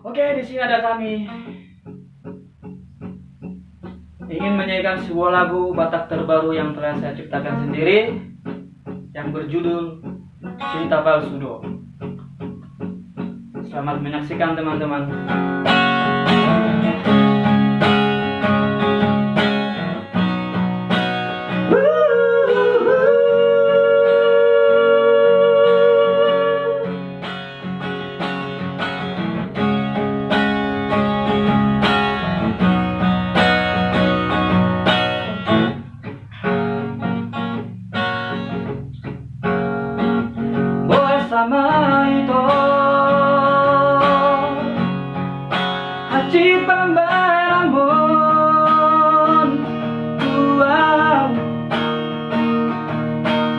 Oke, di sini ada kami ingin menyanyikan sebuah lagu Batak terbaru yang telah saya ciptakan sendiri yang berjudul Cinta Palsu Do. Selamat menyaksikan teman-teman. Sama itu hati pembaramon dua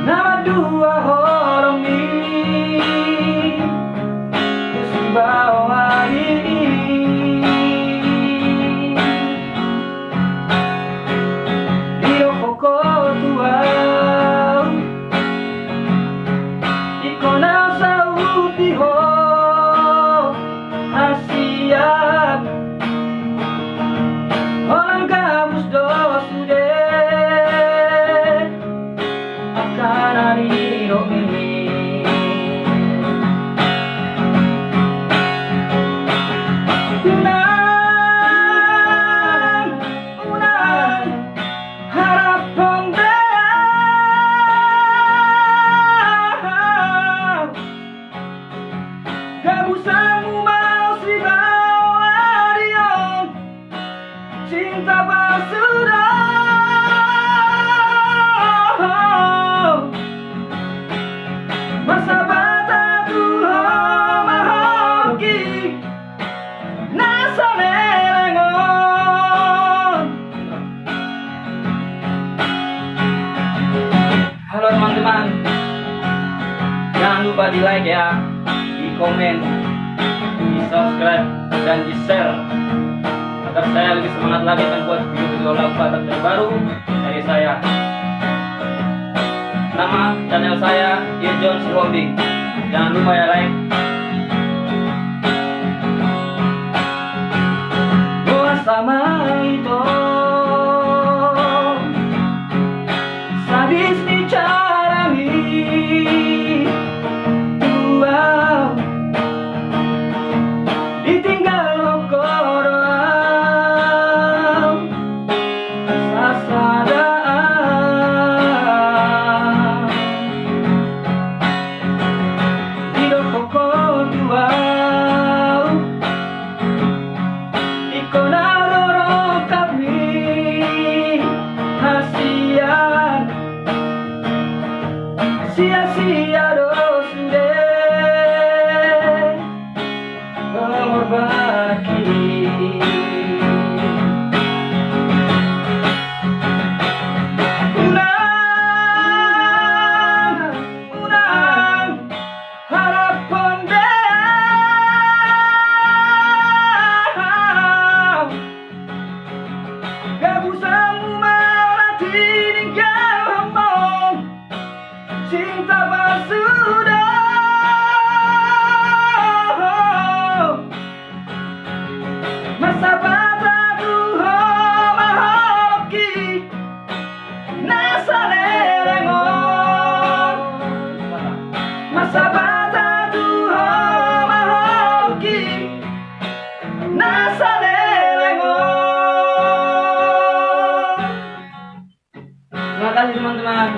nama dua orang ini bawa ini di pokok tua ikona sautiho asiap orang kamus dosude akan hari ini unang harapan kabusamu masih bawa dia cinta palsu do masa bataku mahoki nasa nelengon. Halo teman-teman, jangan lupa di like ya, di komen, di subscribe, dan di share agar saya lebih semangat lagi membuat video-video lagu Batak terbaru dari saya. Nama channel saya Irjon Sihombing. Jangan lupa ya like. Gua sama itu sadis bicara mi ditinggal kodoam sasadaan hidup pokok dua ikona dorong kami hasian sia-sia dosude berbagi. Unang harapan beam kabusamu malah tinggal hambong cinta palsu do masa bataku mahoki nasa nelengon masa bataku mahoki nasa nelengon. Terima kasih teman-teman.